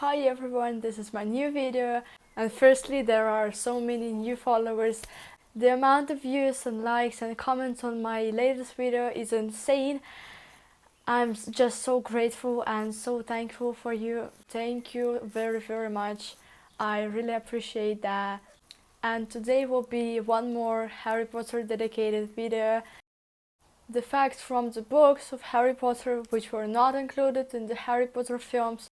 Hi everyone, this is my new video, and firstly there are so many new followers. The amount of views and likes and comments on my latest video is insane. I'm just so grateful and so thankful for you. Thank you very much. I really appreciate that. And today will be one more Harry Potter dedicated video. The facts from the books of Harry Potter which were not included in the Harry Potter films.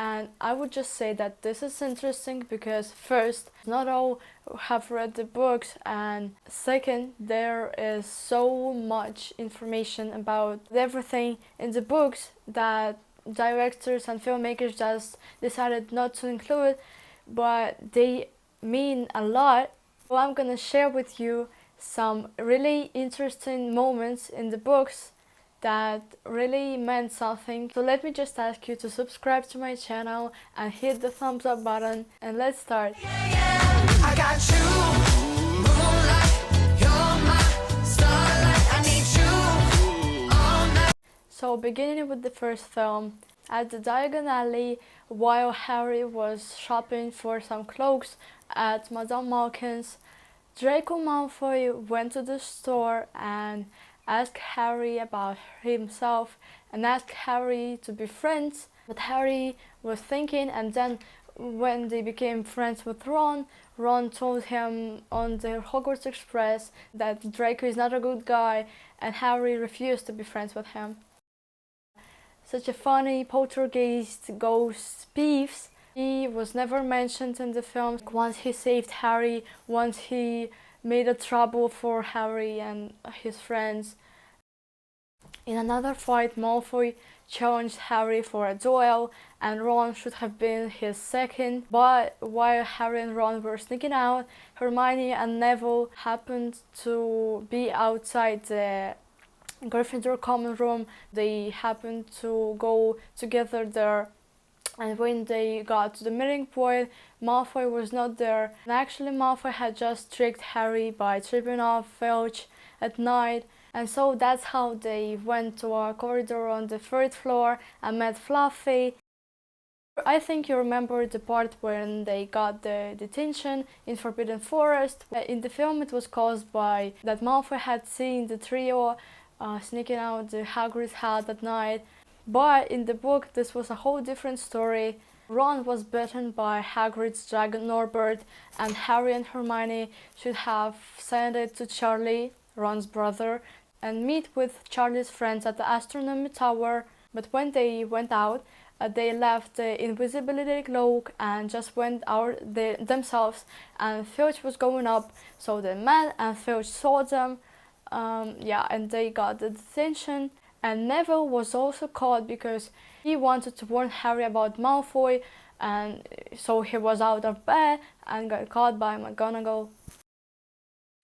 And I would just say that this is interesting because first, not all have read the books, and second, there is so much information about everything in the books that directors and filmmakers just decided not to include, but they mean a lot. So I'm gonna share with you some really interesting moments in the books that really meant something. So let me just ask you to subscribe to my channel and hit the thumbs up button, and let's start. I got you, moonlight, you're my starlight, I need you all night. So beginning with the first film, at the Diagon Alley, while Harry was shopping for some cloaks at Madame Malkin's, Draco Malfoy went to the store and asked Harry about himself and asked Harry to be friends. But Harry was thinking, and then when they became friends with Ron, Ron told him on the Hogwarts Express that Draco is not a good guy, and Harry refused to be friends with him. Such a funny poltergeist ghost Peeves. He was never mentioned in the film. Once he saved Harry, once he made a trouble for Harry and his friends. In another fight, Malfoy challenged Harry for a duel, and Ron should have been his second. But while Harry and Ron were sneaking out, Hermione and Neville happened to be outside the Gryffindor common room. They happened to go together there. And when they got to the meeting point, Malfoy was not there. And actually Malfoy had just tricked Harry by tripping off Filch at night. And so that's how they went to a corridor on the third floor and met Fluffy. I think you remember the part when they got the detention in Forbidden Forest. In the film it was caused by that Malfoy had seen the trio sneaking out the Hagrid's hat at night. But in the book, this was a whole different story. Ron was bitten by Hagrid's dragon Norbert, and Harry and Hermione should have sent it to Charlie, Ron's brother, and meet with Charlie's friends at the astronomy tower. But when they went out, they left the invisibility cloak and just went out themselves, and Filch was going up, so they met and Filch saw them, and they got the detention. And Neville was also caught because he wanted to warn Harry about Malfoy, and so he was out of bed and got caught by McGonagall.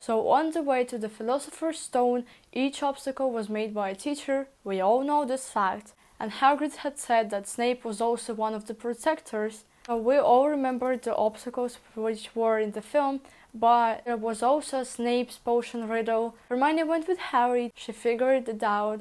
So on the way to the Philosopher's Stone, each obstacle was made by a teacher. We all know this fact. And Hagrid had said that Snape was also one of the protectors. So we all remember the obstacles which were in the film, but there was also Snape's potion riddle. Hermione went with Harry, she figured it out,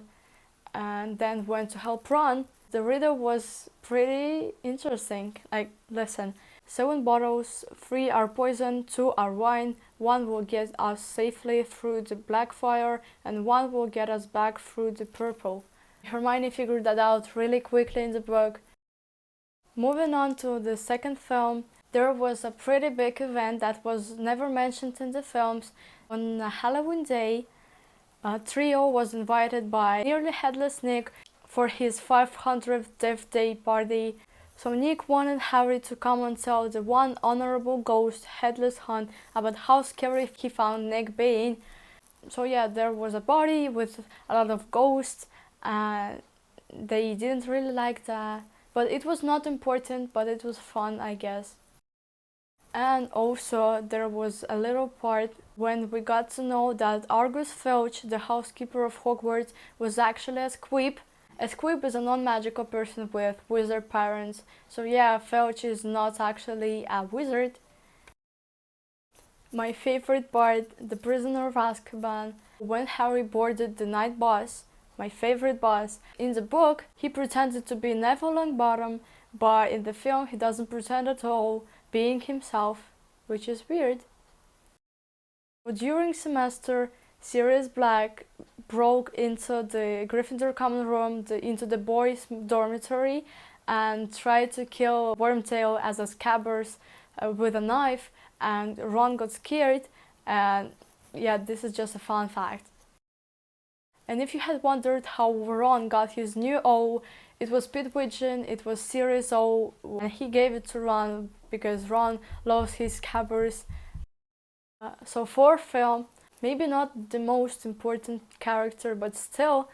and then went to help Ron. The riddle was pretty interesting. Like, listen, 7 bottles, 3 are poison, 2 are wine, 1 will get us safely through the black fire, and 1 will get us back through the purple. Hermione figured that out really quickly in the book. Moving on to the second film, there was a pretty big event that was never mentioned in the films. On a Halloween day, a trio was invited by nearly headless Nick for his 500th Death Day party. So Nick wanted Harry to come and tell the one honorable ghost, Headless Hunt, about how scary he found Nick being. So yeah, there was a party with a lot of ghosts, and they didn't really like that. But it was not important, but it was fun, I guess. And also there was a little part when we got to know that Argus Filch, the housekeeper of Hogwarts, was actually a SQUIB. A SQUIB is a non-magical person with wizard parents. So yeah, Filch is not actually a wizard. My favorite part, the Prisoner of Azkaban. When Harry boarded the night bus, my favorite boss. In the book, he pretended to be Neville Longbottom, but in the film, he doesn't pretend at all, being himself, which is weird. During semester, Sirius Black broke into the Gryffindor common room, into the boys' dormitory, and tried to kill Wormtail as a scabbers with a knife, and Ron got scared, and yeah, this is just a fun fact. And if you had wondered how Ron got his new O, it was Pidwidgeon, it was Sirius O, and he gave it to Ron because Ron loves his scabbers. So for film, maybe not the most important character, but still,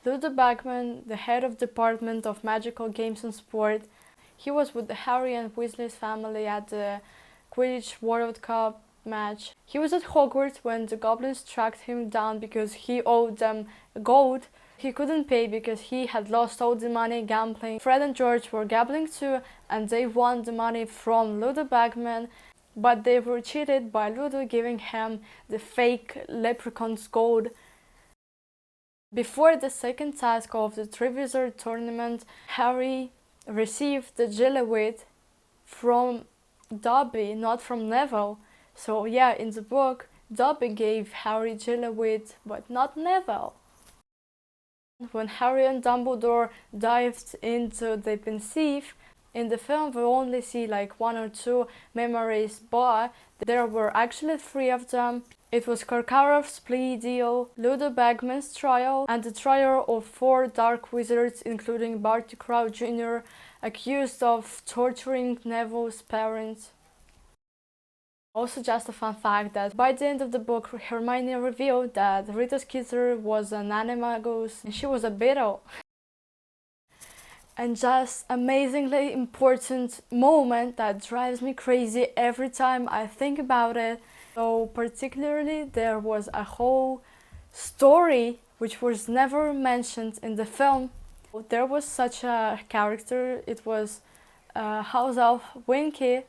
Ludo Bagman, the head of Department of Magical Games and Sport, he was with the Harry and Weasley's family at the Quidditch World Cup match. He was at Hogwarts when the goblins tracked him down because he owed them gold. He couldn't pay because he had lost all the money gambling. Fred and George were gambling too, and they won the money from Ludo Bagman, but they were cheated by Ludo giving him the fake leprechaun's gold. Before the second task of the Triwizard tournament, Harry received the GILLYWEED from Dobby, not from Neville. So yeah, in the book, Dobby gave Harry GILLYWEED, but not Neville. When Harry and Dumbledore dived into the Pensieve, in the film we only see like 1 or 2 memories, but there were actually 3 of them. It was Karkaroff's plea deal, Ludo Bagman's trial, and the trial of 4 dark wizards, including PETTICREW Jr., accused of torturing Neville's parents. Also, just a fun fact that by the end of the book, Hermione revealed that Rita Skeeter was an animagus and she was a beetle. And just amazingly important moment that drives me crazy every time I think about it. So particularly there was a whole story which was never mentioned in the film. There was such a character, it was house elf Winky.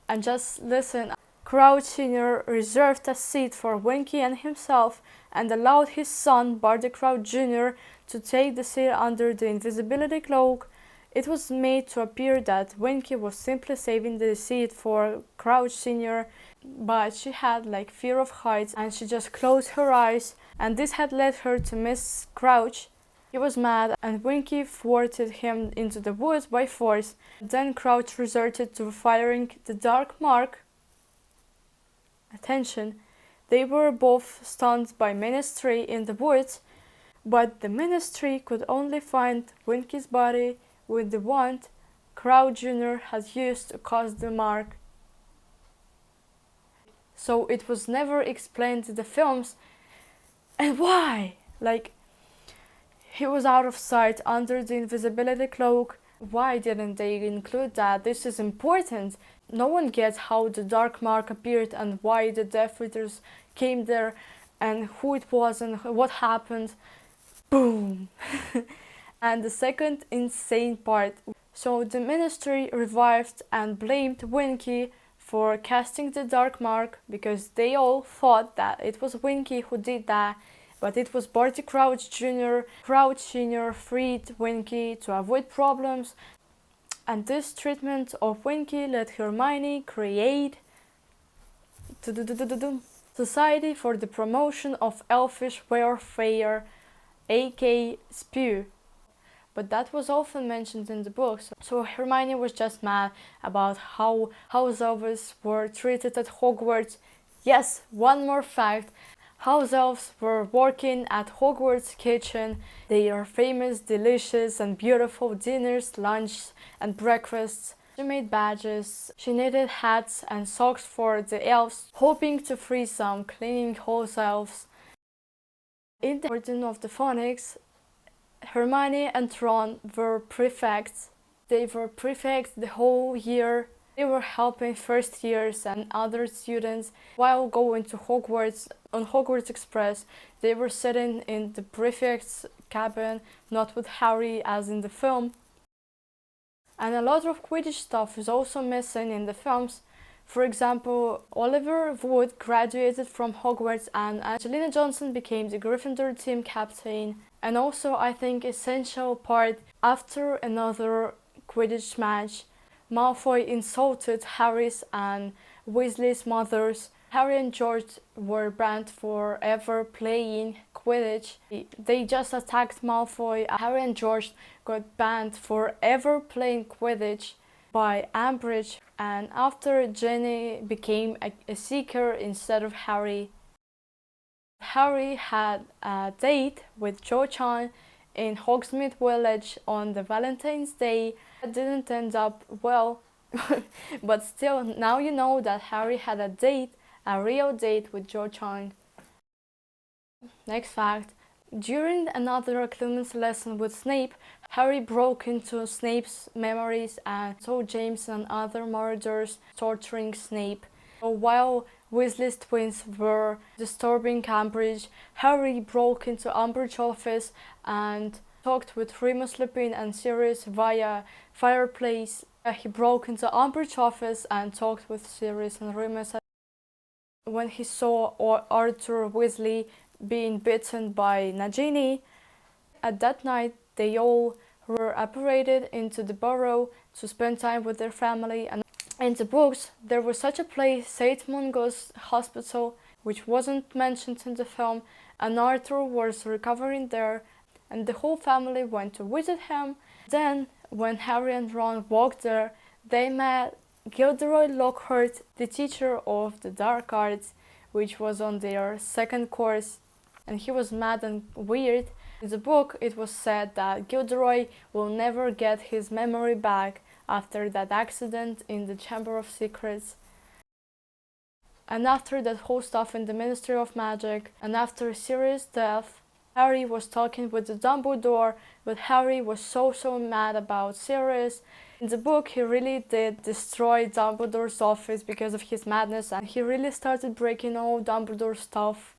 And just listen, Crouch Sr. reserved a seat for Winky and himself and allowed his son, PETTICREW Jr., to take the seat under the invisibility cloak. It was made to appear that Winky was simply saving the seat for Crouch Sr., but she had like fear of heights and she just closed her eyes, and this had led her to miss Crouch. He was mad and Winky thwarted him into the woods by force. Then Crouch resorted to firing the dark mark. Attention, they were both stunned by Ministry in the woods, but the Ministry could only find Winky's body with the wand Crouch Jr. had used to cause the mark. So it was never explained in the films. And why? Like, he was out of sight under the invisibility cloak. Why didn't they include that? This is important. No one gets how the dark mark appeared and why the Death Eaters came there and who it was and what happened. Boom! And the second insane part. So the Ministry revived and blamed Winky for casting the dark mark because they all thought that it was Winky who did that. But it was PETTICREW Jr. Crouch Sr. freed Winky to avoid problems, and this treatment of Winky let Hermione create Society for the Promotion of Elfish Warfare, aka SPEW. But that was often mentioned in the books, so Hermione was just mad about how HOUSE-ELVES were treated at Hogwarts. Yes, one more fact. HOUSE-ELVES were working at Hogwarts kitchen. They are famous, delicious and beautiful dinners, lunches and breakfasts. She made badges, she knitted hats and socks for the elves, hoping to free some cleaning HOUSE-ELVES. In the Order of the Phoenix, Hermione and Ron were prefects. They were prefects the whole year. They were helping first years and other students while going to Hogwarts. On Hogwarts Express, they were sitting in the prefect's cabin, not with Harry as in the film. And a lot of Quidditch stuff is also missing in the films. For example, Oliver Wood graduated from Hogwarts and Angelina Johnson became the Gryffindor team captain. And also I think essential part, after another Quidditch match, Malfoy insulted Harry's and Weasley's mothers. Harry and George were banned for ever playing Quidditch. They just attacked Malfoy. Harry and George got banned for ever playing Quidditch by Umbridge, and after Ginny became a seeker instead of Harry. Harry had a date with Cho Chang in Hogsmeade Village on the Valentine's Day. It didn't end up well, but still, now you know that Harry had a date, a real date with Cho Chang. Next fact. During another clemency lesson with Snape, Harry broke into Snape's memories and saw James and other murderers torturing Snape. So while Weasley's twins were disturbing Umbridge, Harry broke into Umbridge's office and talked with Remus Lupin and Sirius via fireplace. He broke into Umbridge's office and talked with Sirius and Remus. When he saw Arthur Weasley being bitten by Nagini, at that night they all were apparated into the Burrow to spend time with their family. And in the books there was such a place, St. Mungo's Hospital, which wasn't mentioned in the film, and Arthur was recovering there and the whole family went to visit him. Then when Harry and Ron walked there, they met Gilderoy Lockhart, the teacher of the dark arts, which was on their second course, and he was mad and weird. In the book it was said that Gilderoy will never get his memory back after that accident in the Chamber of Secrets. And after that whole stuff in the Ministry of Magic, and after Sirius' death, Harry was talking with the Dumbledore, but Harry was so mad about Sirius. In the book he really did destroy Dumbledore's office because of his madness, and he really started breaking all Dumbledore's stuff.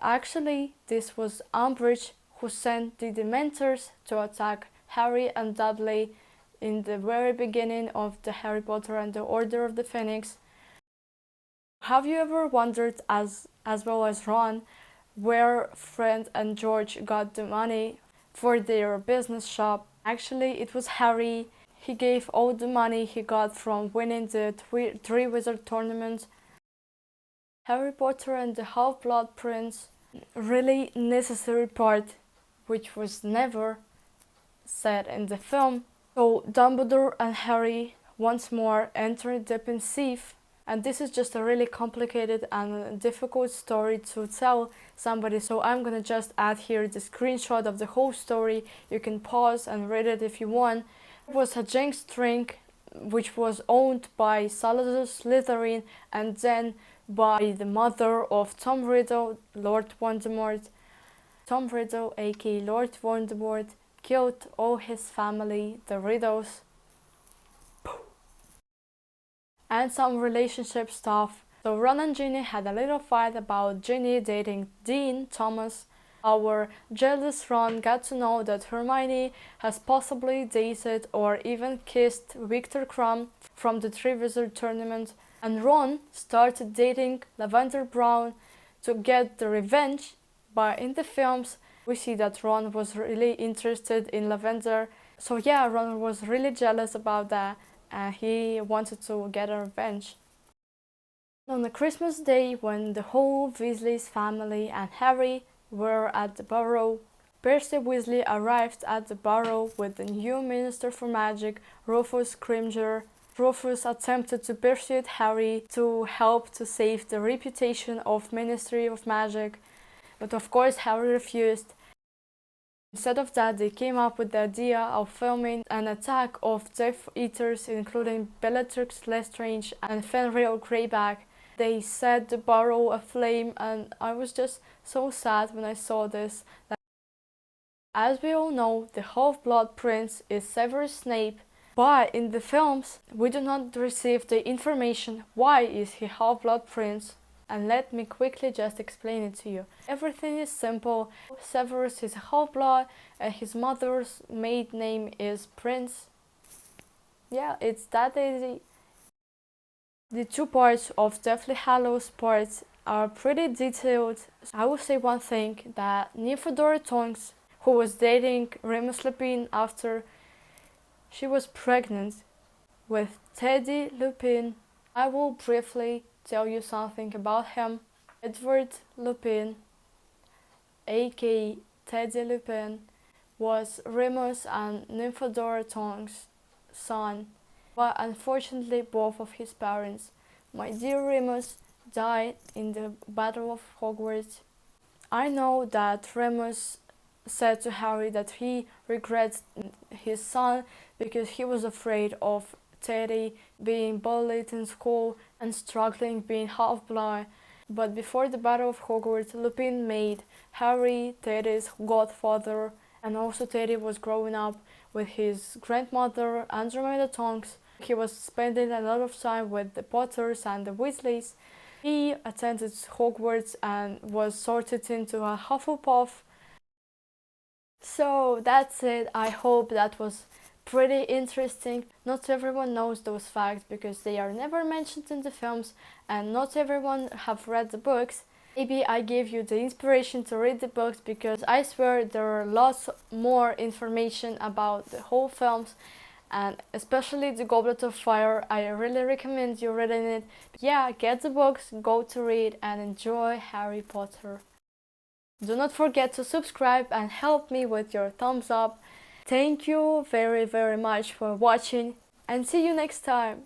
Actually, this was Umbridge who sent the Dementors to attack Harry and Dudley in the very beginning of the Harry Potter and the Order of the Phoenix. Have you ever wondered, as well as Ron, where Fred and George got the money for their business shop? Actually, it was Harry. He gave all the money he got from winning the three wizard tournament. Harry Potter and the Half-Blood Prince, really necessary part, which was never said in the film. So Dumbledore and Harry once more entered the Pensieve, and this is just a really complicated and difficult story to tell somebody, so I'm gonna just add here the screenshot of the whole story. You can pause and read it if you want. It was a jinx drink which was owned by Salazar Slytherin and then by the mother of Tom Riddle, Lord Voldemort. Tom Riddle, aka Lord Voldemort, killed all his family, the Riddles. And some relationship stuff. So Ron and Ginny had a little fight about Ginny dating Dean Thomas. Our jealous Ron got to know that Hermione has possibly dated or even kissed Victor Crumb from the Three Wizard Tournament, and Ron started dating Lavender Brown to get the revenge. But in the films we see that Ron was really interested in Lavender. So yeah, Ron was really jealous about that and he wanted to get a revenge. On the Christmas Day, when the whole Weasley's family and Harry were at the Burrow, Percy Weasley arrived at the Burrow with the new Minister for Magic, Rufus Scrimgeour. Rufus attempted to persuade Harry to help to save the reputation of Ministry of Magic, but of course Harry refused. Instead of that, they came up with the idea of filming an attack of Death Eaters, including Bellatrix Lestrange and Fenrir Greyback. They set the Burrow aflame, and I was just so sad when I saw this. As we all know, the Half-Blood Prince is Severus Snape, but in the films we do not receive the information why is he Half-Blood Prince. And let me quickly just explain it to you. Everything is simple. Severus is a half-blood and his mother's maiden name is Prince. Yeah, it's that easy. The two parts of Deathly Hallows parts are pretty detailed. I will say one thing, that NYMPHADORA Tonks, who was dating Remus Lupin after she was pregnant with Teddy Lupin, I will briefly tell you something about him. Edward Lupin, aka Teddy Lupin, was Remus and NYMPHADORA Tonks' son, but unfortunately both of his parents, my dear Remus, died in the Battle of Hogwarts. I know that Remus said to Harry that he regrets his son because he was afraid of Teddy being bullied in school and struggling being half-blind. But before the Battle of Hogwarts, Lupin made Harry Teddy's godfather, and also Teddy was growing up with his grandmother, Andromeda Tonks. He was spending a lot of time with the Potters and the Weasleys. He attended Hogwarts and was sorted into a Hufflepuff. So that's it. I hope that was pretty interesting. Not everyone knows those facts because they are never mentioned in the films, and not everyone have read the books. Maybe I gave you the inspiration to read the books, because I swear there are lots more information about the whole films, and especially the Goblet of Fire. I really recommend you reading it. Yeah, get the books, go to read and enjoy Harry Potter. Do not forget to subscribe and help me with your thumbs up. Thank you very much for watching, and see you next time.